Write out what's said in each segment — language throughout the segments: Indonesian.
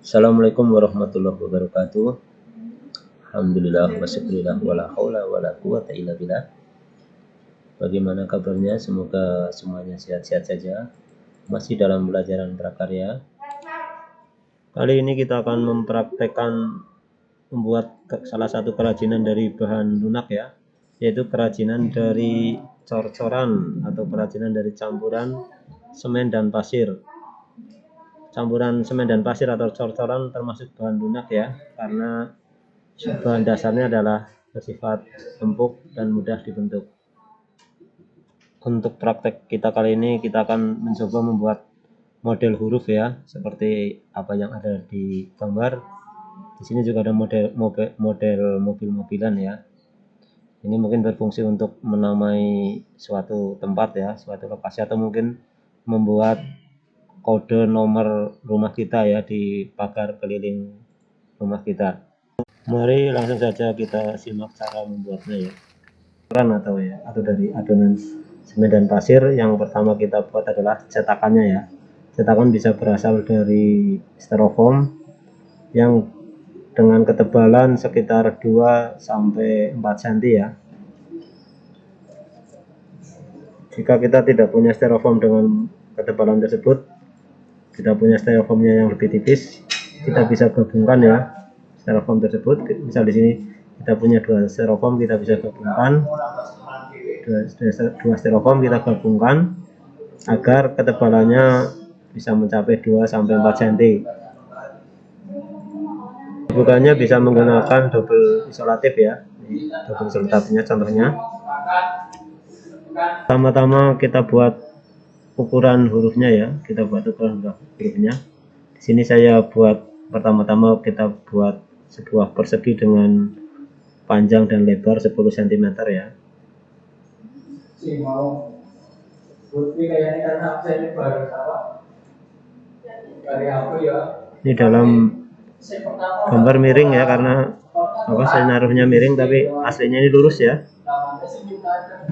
Assalamualaikum warahmatullahi wabarakatuh. Alhamdulillah wa syukurillah wa la haula wa la quwata illa billah. Bagaimana kabarnya? Semoga semuanya sehat-sehat saja. Masih dalam pelajaran prakarya. Kali ini kita akan mempraktekkan membuat salah satu kerajinan dari bahan lunak ya, yaitu kerajinan dari cor-coran atau kerajinan dari campuran semen dan pasir. Campuran semen dan pasir atau cor-coran termasuk bahan lunak ya, karena bahan dasarnya adalah bersifat empuk dan mudah dibentuk. Untuk praktek kita kali ini kita akan mencoba membuat model huruf ya, seperti apa yang ada di gambar. Di sini juga ada model mobil-mobilan ya. Ini mungkin berfungsi untuk menamai suatu tempat ya, suatu lokasi, atau mungkin membuat kode nomor rumah kita ya di pagar keliling rumah kita. Mari langsung saja kita simak cara membuatnya ya. Atau dari adonan semen dan pasir, yang pertama kita buat adalah cetakannya ya. Cetakan bisa berasal dari styrofoam yang dengan ketebalan sekitar 2 sampai 4 cm ya. Jika kita tidak punya styrofoam dengan ketebalan tersebut, kita punya styrofoamnya yang lebih tipis, kita bisa gabungkan ya styrofoam tersebut. Misal di sini kita punya 2 styrofoam, kita bisa gabungkan dua styrofoam, kita gabungkan agar ketebalannya bisa mencapai 2 sampai 4 cm. Bukannya bisa menggunakan double isolatif ya. Ini double isolatifnya contohnya. Pertama-tama kita buat ukuran hurufnya ya. Kita buat ukuran hurufnya. Di sini saya buat pertama-tama kita buat sebuah persegi dengan panjang dan lebar 10 cm ya. Ini dalam gambar miring ya, karena saya naruhnya miring, tapi aslinya ini lurus ya.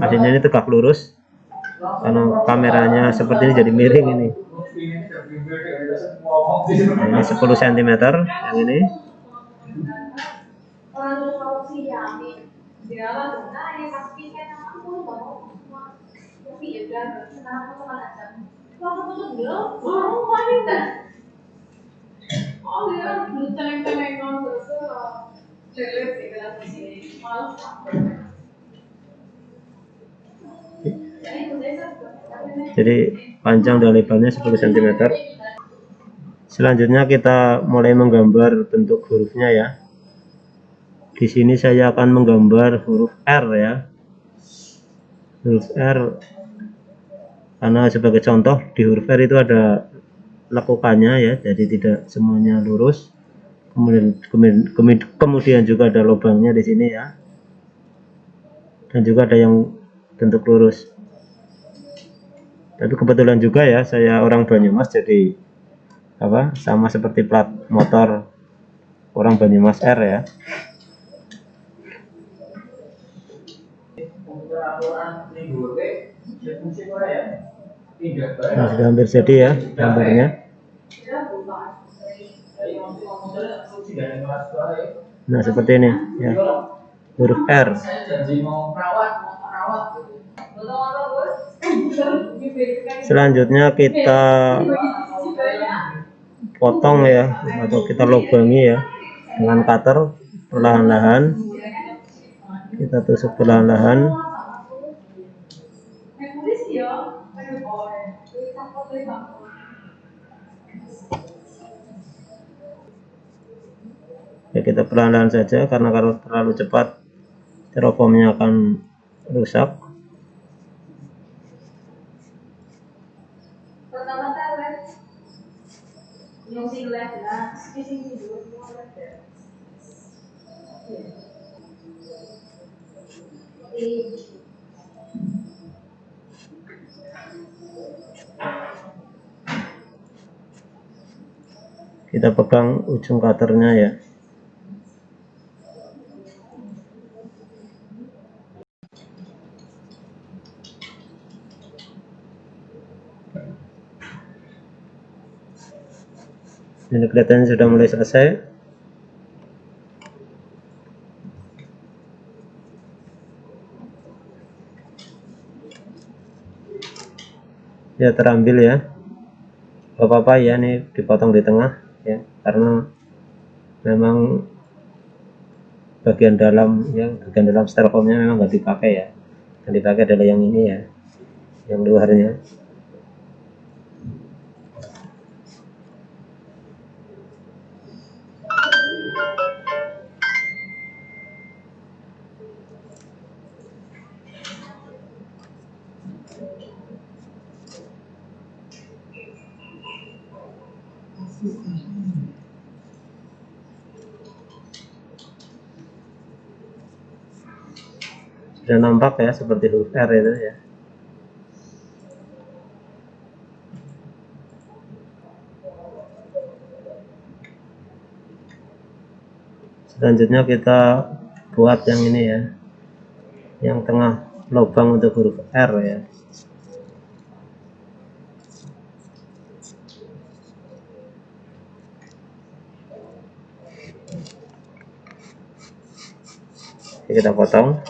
Aslinya ini tegak lurus, karena kameranya seperti ini jadi miring ini. Nah, ini 10 cm yang ini. Jadi panjang dan lebarnya 10 cm. Selanjutnya kita mulai menggambar bentuk hurufnya ya. Di sini saya akan menggambar huruf R ya. Huruf R, karena sebagai contoh di huruf R itu ada lekukannya ya, jadi tidak semuanya lurus. Kemudian juga ada lubangnya di sini ya, dan juga ada yang bentuk lurus. Tapi kebetulan juga ya, saya orang Banyumas, jadi sama seperti plat motor orang Banyumas R ya. Nah, sudah hampir jadi ya gambarnya. Nah, seperti ini ya, huruf R. Selanjutnya kita potong ya, atau kita lubangi ya dengan cutter perlahan-lahan. Kita tusuk perlahan-lahan. Ya, kita perlahan-lahan saja, karena kalau terlalu cepat styrofoamnya akan rusak. Kita pegang ujung cutternya ya. Ini kelihatannya sudah mulai selesai. Ya, terambil ya. Gak apa-apa ya, ini dipotong di tengah ya, karena memang bagian dalam styrofoamnya memang nggak dipakai ya. Yang dipakai adalah yang ini ya, yang luarnya. Sudah nampak ya, seperti huruf R itu ya. Selanjutnya kita buat yang ini ya, yang tengah lubang untuk huruf R ya. Kita potong.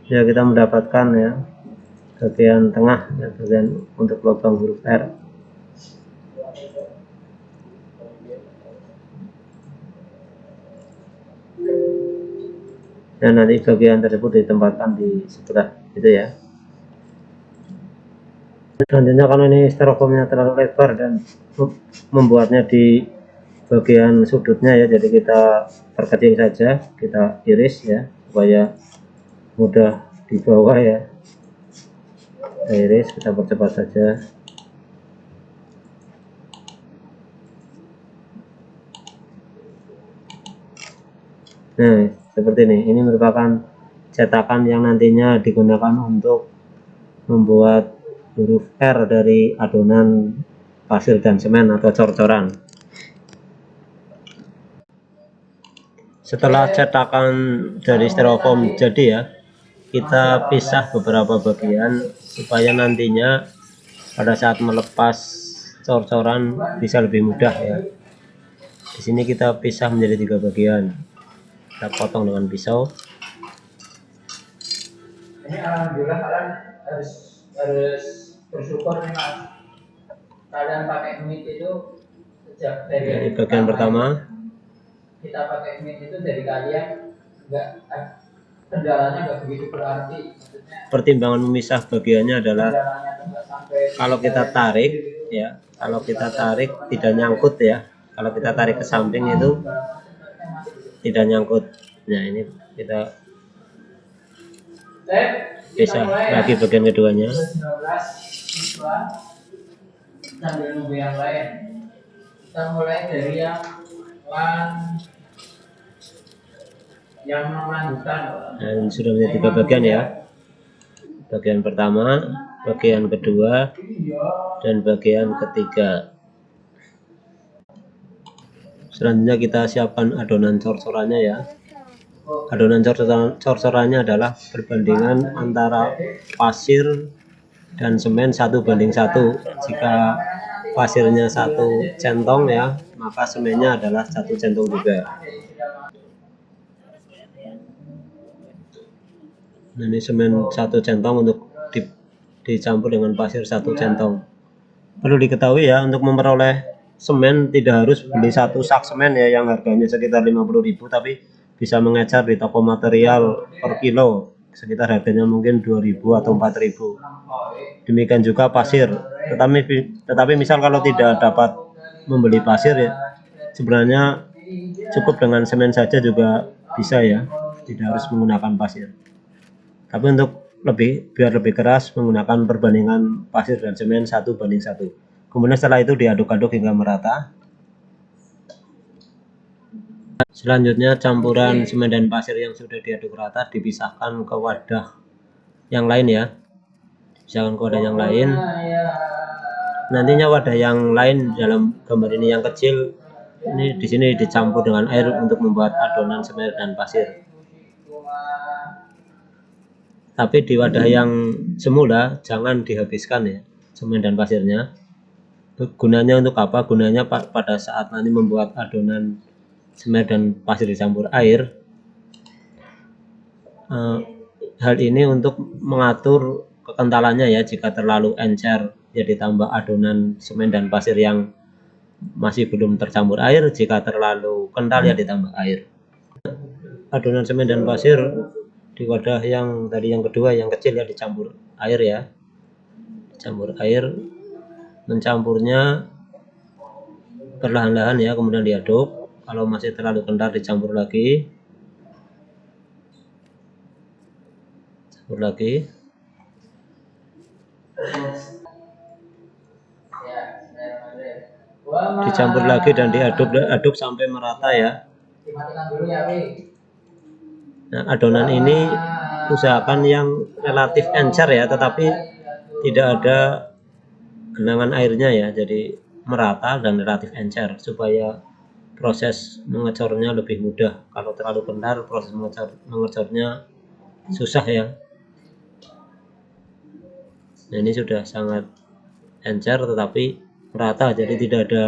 Ya, kita mendapatkan ya bagian tengah ya, bagian untuk lubang huruf R. Dan nanti bagian tersebut ditempatkan di sebelah itu ya. Selanjutnya, karena ini styrofoamnya terlalu lebar dan membuatnya di bagian sudutnya ya, jadi kita perkecil saja, kita iris ya supaya mudah dibawa ya. Kita iris, kita percepat saja. Nah, seperti ini merupakan cetakan yang nantinya digunakan untuk membuat huruf R dari adonan pasir dan semen atau cor-coran. Setelah cetakan dari styrofoam jadi ya, kita pisah beberapa bagian supaya nantinya pada saat melepas cor-coran bisa lebih mudah ya. Di sini kita pisah menjadi 3 bagian. Kita potong dengan pisau. Ini alhamdulillah kalian harus bersyukur nih Mas. Kalian pakai Meet itu sejak dari bagian pertama. Kita pakai Meet itu dari kalian kendalanya nggak begitu berarti. Maksudnya, pertimbangan memisah bagiannya adalah kalau kita tarik ya, kalau kita tarik tidak nyangkut ya. Kalau kita tarik ke samping itu tidak nyangkut. Nah, ini kita pisah lagi bagian keduanya. Sambil nunggu yang lain. Kita mulai dari yang melanjutkan. Dan sudah menjadi 3 bagian ya. Bagian pertama, bagian kedua, dan bagian ketiga. Selanjutnya kita siapkan adonan cor-corannya ya. Adonan cor-corannya adalah perbandingan antara pasir dan semen 1:1. Jika pasirnya 1 centong ya, maka semennya adalah 1 centong juga. Nah, ini semen 1 centong untuk dicampur dengan pasir 1 centong. Perlu diketahui ya, untuk memperoleh semen tidak harus beli satu sak semen ya yang harganya sekitar 50.000, tapi bisa mengecer di toko material per kilo sekitar harganya mungkin 2.000 atau 4.000. Demikian juga pasir. Tetapi misal kalau tidak dapat membeli pasir ya, sebenarnya cukup dengan semen saja juga bisa ya, tidak harus menggunakan pasir. Tapi untuk biar lebih keras menggunakan perbandingan pasir dan semen 1:1. Kemudian setelah itu diaduk-aduk hingga merata. Selanjutnya campuran semen dan pasir yang sudah diaduk rata dipisahkan ke wadah yang lain ya. Pisahkan ke wadah yang lain. Nantinya wadah yang lain dalam gambar ini yang kecil ini di sini dicampur dengan air untuk membuat adonan semen dan pasir. Tapi di wadah yang semula jangan dihabiskan ya semen dan pasirnya. Gunanya untuk apa? Gunanya pada saat nanti membuat adonan semen dan pasir dicampur air. Hal ini untuk mengatur kekentalannya ya. Jika terlalu encer ya ditambah adonan semen dan pasir yang masih belum tercampur air. Jika terlalu kental ya ditambah air. Adonan semen dan pasir di wadah yang tadi yang kedua yang kecil ya dicampur air ya, dicampur air, mencampurnya perlahan-lahan ya, kemudian diaduk. Kalau masih terlalu kental dicampur lagi, campur lagi, dicampur lagi dan diaduk sampai merata ya. Nah, adonan ini usahakan yang relatif encer ya, tetapi tidak ada genangan airnya ya, jadi merata dan relatif encer supaya proses mengecornya lebih mudah. Kalau terlalu kental proses mengecornya susah ya. Nah, ini sudah sangat encer tetapi merata, jadi tidak ada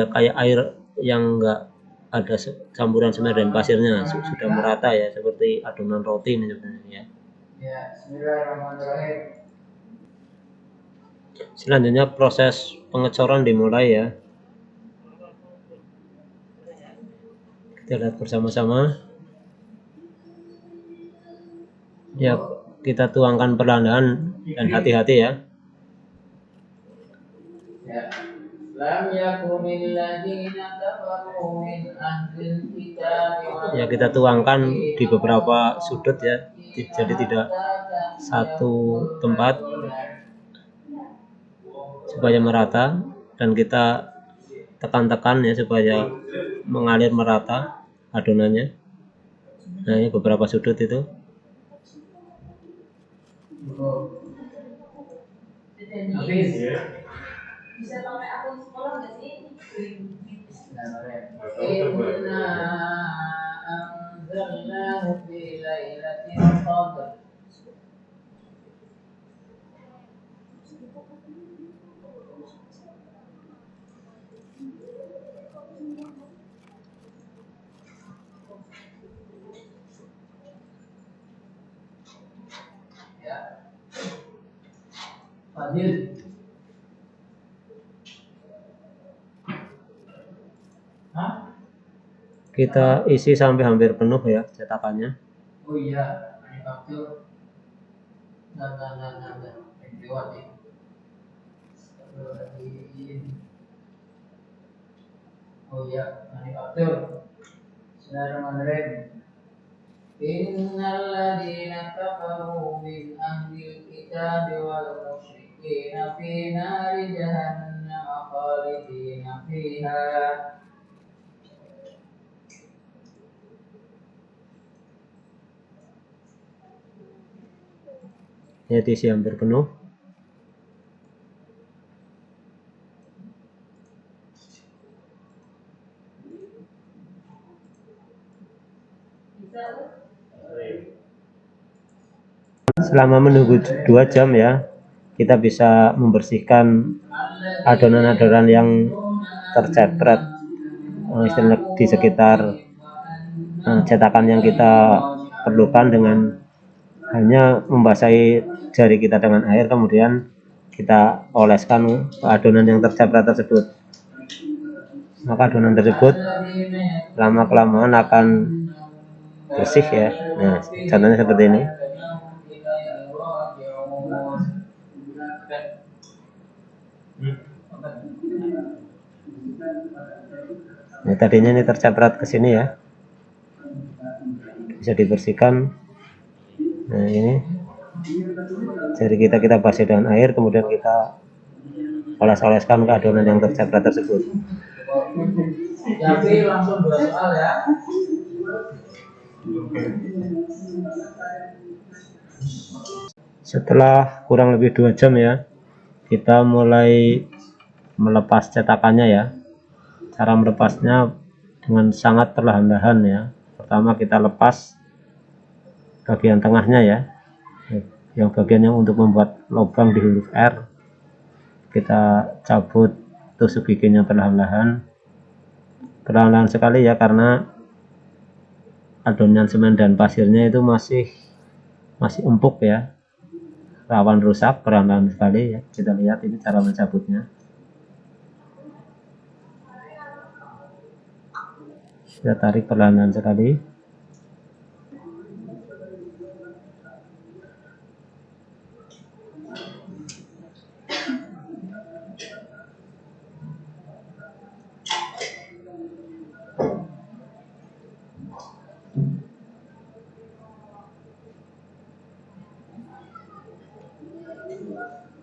kayak air yang enggak ada campuran semen dan pasirnya, sudah merata ya, seperti adonan roti ini sebenarnya ya. Selanjutnya proses pengecoran dimulai ya. Kita lihat bersama-sama. Ya, kita tuangkan perlahan dan hati-hati ya. Ya, kita tuangkan di beberapa sudut ya, jadi tidak satu tempat supaya merata, dan kita tekan-tekan ya supaya mengalir merata adonannya. Nah, ini beberapa sudut itu. Bisa pakai akun sekolah nggak sih? Kita isi sampai hampir penuh ya cetakannya. Oh iya, manufaktur. Nah. Lewat ya. Oh iya, manufaktur. Bismillahirrahmanirrahim. Innal ladzina kafaru min ahlil kitabi wal musyrikina fi nari jahannam khalidina fiha. Ya, diisi hampir penuh. Selama menunggu 2 jam ya, kita bisa membersihkan adonan-adonan yang tercepret di sekitar cetakan yang kita perlukan dengan hanya membasahi jari kita dengan air, kemudian kita oleskan ke adonan yang tercepret tersebut. maka adonan tersebut lama kelamaan akan bersih ya. Nah, contohnya seperti ini. Nah, tadinya ini tercaprat ke sini ya, bisa dibersihkan. Nah, ini jari kita basuh dengan air, kemudian kita oles-oleskan ke adonan yang tercaprat tersebut. Jadi langsung 2 soal ya. Setelah kurang lebih 2 jam ya, kita mulai melepas cetakannya ya. Cara melepasnya dengan sangat perlahan-lahan ya. Pertama kita lepas bagian tengahnya ya, yang bagian yang untuk membuat lubang di huruf R. Kita cabut tusuk giginya perlahan-lahan sekali ya, karena adonan semen dan pasirnya itu masih empuk ya, rawan rusak. Perlahan-lahan sekali ya, kita lihat ini cara mencabutnya. Kita tarik perlahan-lahan sekali.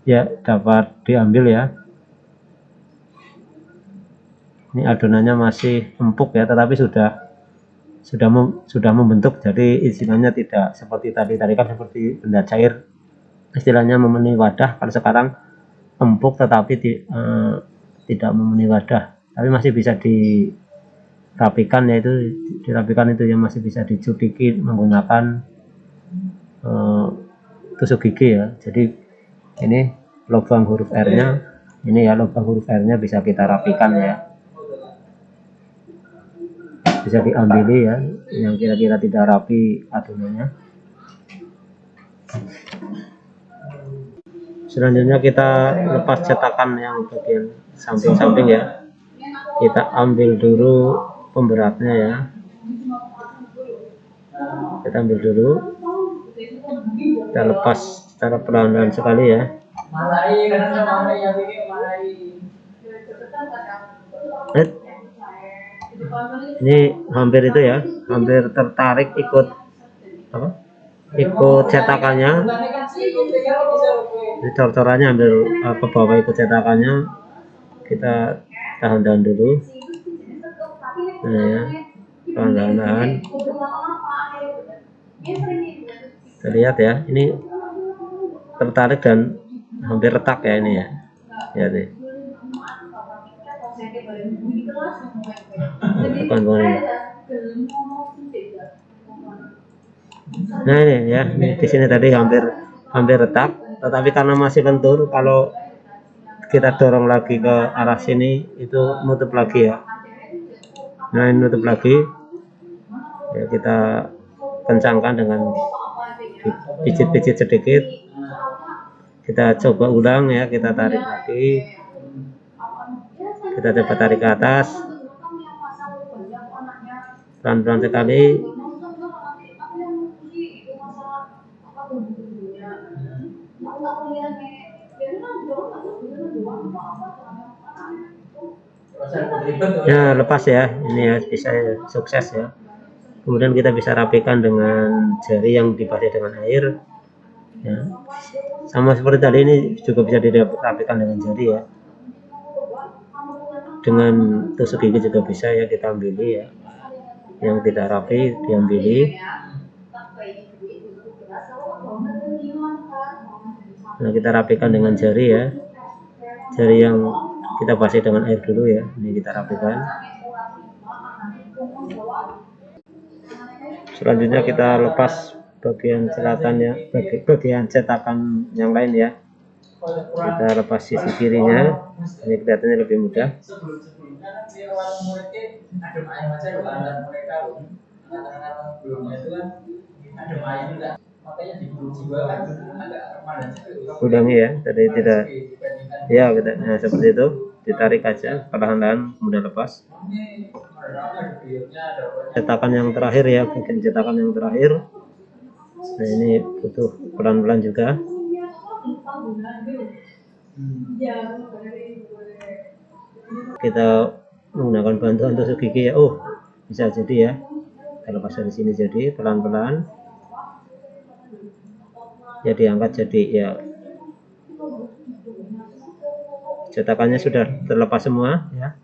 Ya, dapat diambil ya. Ini adonannya masih empuk ya, tetapi sudah membentuk, jadi istilahnya tidak seperti tadi kan seperti benda cair, istilahnya memenuhi wadah. Kalau sekarang empuk tetapi tidak memenuhi wadah, tapi masih bisa dirapikan, yaitu dirapikan itu yang masih bisa dicudiki menggunakan tusuk gigi ya. Jadi ini lubang huruf R-nya, ini ya lubang huruf R-nya bisa kita rapikan ya, bisa diambili ya yang kira-kira tidak rapi adonannya. Selanjutnya kita lepas cetakan yang bagian samping-samping ya. Kita ambil dulu pemberatnya ya, kita ambil dulu, kita lepas secara perlahan-lahan sekali ya. Ini hampir itu ya, hampir tertarik ikut cetakannya. Jadi cor-corannya ambil ke bawah ikut cetakannya, kita tahan dulu. Nah ya, perlahan-lahan. Kita lihat ya, ini tertarik dan hampir retak ya ini ya. Ya nih. Nah ini ya, di sini tadi hampir retak, tetapi karena masih lentur, kalau kita dorong lagi ke arah sini itu nutup lagi ya. Nah ini nutup lagi ya, kita kencangkan dengan pijit-pijit sedikit. Kita coba ulang ya, kita tarik lagi, kita coba tarik ke atas pelan-pelan sekali. Ya lepas ya, ini ya bisa sukses ya. Kemudian kita bisa rapikan dengan jari yang dibasuh dengan air ya. Sama seperti tadi, ini juga bisa dirapikan dengan jari ya, dengan tusuk gigi juga bisa ya, kita ambili ya, yang tidak rapi diambili. Nah kita rapikan dengan jari ya, jari yang kita basuh dengan air dulu ya, ini kita rapikan. Selanjutnya kita lepas bagian cetakannya, bagian cetakan yang lain ya. Kita lepas sisi kirinya, ini kelihatannya lebih mudah. Ulangi ya, tadi tidak ya, nah seperti itu. ditarik aja perlahan-lahan, kemudian lepas. Cetakan yang terakhir ya, bagian cetakan yang terakhir. Nah ini butuh pelan-pelan juga. Kita menggunakan bantuan tusuk gigi ya. Oh, bisa jadi ya. Kita lepas dari sini jadi pelan-pelan. Ya diangkat jadi ya. Cetakannya sudah terlepas semua ya.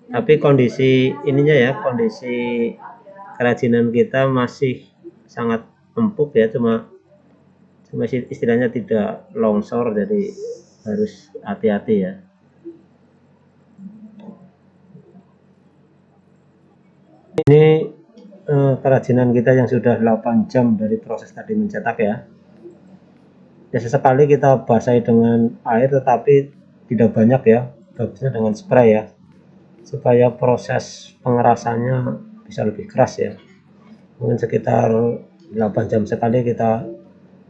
Tapi kondisi ininya ya, kondisi kerajinan kita masih sangat empuk ya, cuma istilahnya tidak longsor, jadi harus hati-hati ya. Ini kerajinan kita yang sudah 8 jam dari proses tadi mencetak ya. Ya sesekali kita basahi dengan air, tetapi tidak banyak ya, bagusnya dengan spray ya, supaya proses pengerasannya bisa lebih keras ya. Mungkin sekitar 8 jam sekali kita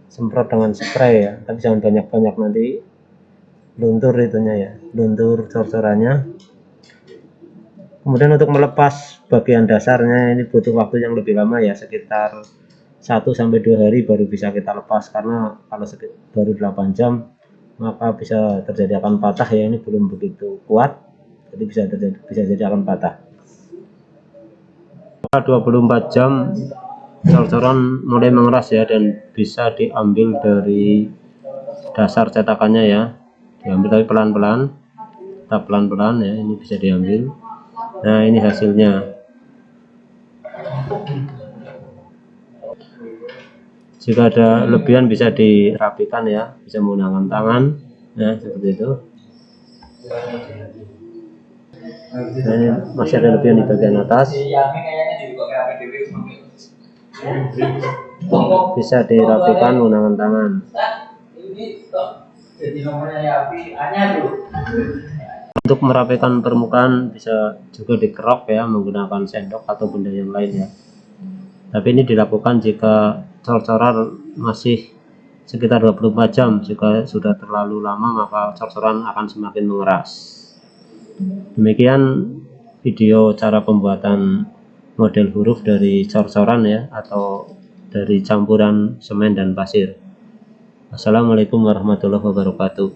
semprot dengan spray ya, tapi jangan banyak-banyak, nanti luntur itunya ya, luntur cor-corannya. Kemudian untuk melepas bagian dasarnya ini butuh waktu yang lebih lama ya, sekitar 1-2 hari baru bisa kita lepas, karena kalau baru 8 jam maka bisa terjadi akan patah ya, ini belum begitu kuat, jadi bisa jadi akan patah. 24 jam cor-coran mulai mengeras ya, dan bisa diambil dari dasar cetakannya ya, diambil tapi pelan-pelan, tetap pelan-pelan ya, ini bisa diambil. Nah ini hasilnya. Jika ada lebihan bisa dirapikan ya, bisa menggunakan tangan. Nah seperti itu. Nah ini masih ada lebihan di bagian atas, bisa dirapikan menggunakan tangan. Untuk merapikan permukaan bisa juga dikerok ya, menggunakan sendok atau benda yang lain ya. Tapi ini dilakukan jika cor-coran masih sekitar 24 jam. Jika sudah terlalu lama maka cor-coran akan semakin mengeras. Demikian video cara pembuatan model huruf dari cor-coran ya, atau dari campuran semen dan pasir. Assalamualaikum warahmatullahi wabarakatuh.